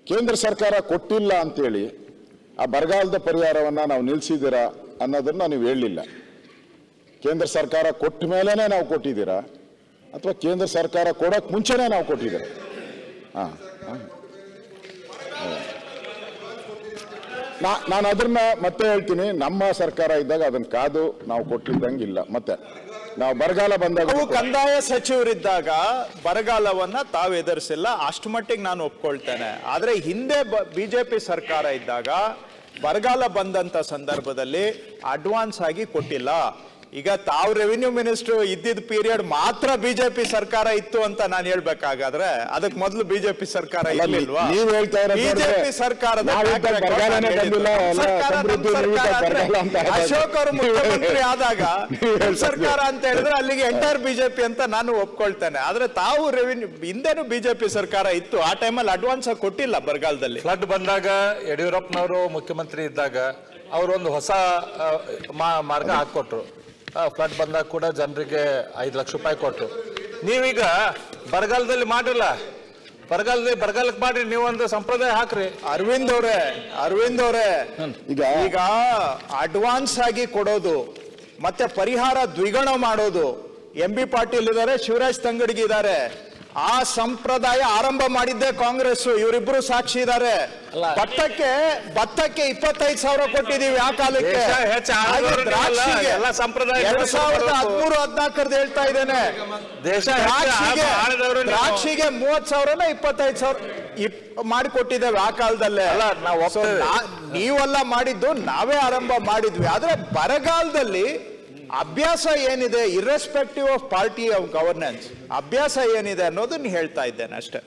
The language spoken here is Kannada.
ಕೇಂದ್ರ ಸರ್ಕಾರ ಕೊಟ್ಟಿಲ್ಲ ಅಂತೇಳಿ ಆ ಬರಗಾಲದ ಪರಿಹಾರವನ್ನು ನಾವು ನಿಲ್ಲಿಸಿದ್ದೀರಾ ಅನ್ನೋದನ್ನು ನೀವು ಹೇಳಲಿಲ್ಲ. ಕೇಂದ್ರ ಸರ್ಕಾರ ಕೊಟ್ಟ ಮೇಲೇ ನಾವು ಕೊಟ್ಟಿದ್ದೀರಾ ಅಥವಾ ಕೇಂದ್ರ ಸರ್ಕಾರ ಕೊಡೋಕೆ ಮುಂಚೆನೇ ನಾವು ಕೊಟ್ಟಿದ್ದೀರಾ? ನಾನು ಅದನ್ನ ಮತ್ತೆ ಹೇಳ್ತೀನಿ, ನಮ್ಮ ಸರ್ಕಾರ ಇದ್ದಾಗ ಅದನ್ನ ಕಾದು ನಾವು ಕೊಟ್ಟಿದ್ದಂಗಿಲ್ಲ. ಮತ್ತೆ ನಾವು ಬರಗಾಲ ಬಂದಾಗ ಕಂದಾಯ ಸಚಿವರಿದ್ದಾಗ ಬರಗಾಲವನ್ನ ತಾವು ಎದುರಿಸಿಲ್ಲ, ಅಷ್ಟು ಮಟ್ಟಿಗೆ ನಾನು ಒಪ್ಕೊಳ್ತೇನೆ. ಆದ್ರೆ ಹಿಂದೆ ಬಿಜೆಪಿ ಸರ್ಕಾರ ಇದ್ದಾಗ ಬರಗಾಲ ಬಂದಂತ ಸಂದರ್ಭದಲ್ಲಿ ಅಡ್ವಾನ್ಸ್ ಆಗಿ ಕೊಟ್ಟಿಲ್ಲ. ಈಗ ತಾವು ರೆವಿನ್ಯೂ ಮಿನಿಸ್ಟರ್ ಇದ್ದಿದ್ದ ಪೀರಿಯಡ್ ಮಾತ್ರ ಬಿಜೆಪಿ ಸರ್ಕಾರ ಇತ್ತು ಅಂತ ನಾನು ಹೇಳ್ಬೇಕಾಗಾದ್ರೆ ಅದಕ್ಕೆ ಮೊದಲು ಬಿಜೆಪಿ ಸರ್ಕಾರ ಇರ್ಲಿಲ್ವಾ? ಬಿಜೆಪಿ ಸರ್ಕಾರದ ಅಶೋಕ್ ಅವರು ಮುಖ್ಯಮಂತ್ರಿ ಆದಾಗ ಸರ್ಕಾರ ಅಂತ ಹೇಳಿದ್ರೆ ಅಲ್ಲಿಗೆ ಎಂಟೈರ್ ಬಿಜೆಪಿ ಅಂತ ನಾನು ಒಪ್ಕೊಳ್ತೇನೆ. ಆದ್ರೆ ತಾವು ರೆವಿನ್ಯೂ ಹಿಂದೆನೂ ಬಿಜೆಪಿ ಸರ್ಕಾರ ಇತ್ತು, ಆ ಟೈಮಲ್ಲಿ ಅಡ್ವಾನ್ಸ್ ಆಗಿ ಕೊಟ್ಟಿಲ್ಲ. ಬರಗಾಲದಲ್ಲಿ ಫ್ಲಡ್ ಬಂದಾಗ ಯಡಿಯೂರಪ್ಪನವರು ಮುಖ್ಯಮಂತ್ರಿ ಇದ್ದಾಗ ಅವರೊಂದು ಹೊಸ ಮಾರ್ಗ ಹಾಕೊಟ್ರು. ಫ್ಲಡ್ ಬಂದಾಗ ಕೂಡ ಜನರಿಗೆ 5 ಲಕ್ಷ ರೂಪಾಯಿ ಕೊಟ್ಟು. ನೀವೀಗ ಬರಗಾಲದಲ್ಲಿ ಮಾಡಿಲ್ಲ, ಬರಗಾಲಕ್ಕೆ ಮಾಡಿ ನೀವೊಂದು ಸಂಪ್ರದಾಯ ಹಾಕ್ರಿ. ಅರವಿಂದ್ ಅವರೇ ಈಗ ಅಡ್ವಾನ್ಸ್ ಆಗಿ ಕೊಡೋದು ಮತ್ತೆ ಪರಿಹಾರ ದ್ವಿಗುಣ ಮಾಡೋದು, MB ಪಾಟೀಲ್ ಇದ್ದಾರೆ, ಶಿವರಾಜ್ ತಂಗಡಗಿ ಇದ್ದಾರೆ. ಆ ಸಂಪ್ರದಾಯ ಆರಂಭ ಮಾಡಿದ್ದೆ ಕಾಂಗ್ರೆಸ್. ಇವರಿಬ್ರು ಸಾಕ್ಷಿ ಇದ್ದಾರೆ. ಭತ್ತಕ್ಕೆ 25,000 ಕೊಟ್ಟಿದೀವಿ ಆ ಕಾಲಕ್ಕೆ. 2013-14 ಹೇಳ್ತಾ ಇದ್ದೇನೆ. ದ್ರಾಕ್ಷಿಗೆ 30,000 25,000 ಮಾಡಿಕೊಟ್ಟಿದ್ದೇವೆ ಆ ಕಾಲದಲ್ಲೇ. ನೀವೆಲ್ಲ ಮಾಡಿದ್ದು ನಾವೇ ಆರಂಭ ಮಾಡಿದ್ವಿ. ಆದ್ರೆ ಬರಗಾಲದಲ್ಲಿ ಅಭ್ಯಾಸ ಏನಿದೆ, irrespective of party of governance, ಅಭ್ಯಾಸ ಏನಿದೆ ಅನ್ನೋದನ್ನ ಹೇಳ್ತಾ ಇದ್ದೇನೆ ಅಷ್ಟೇ.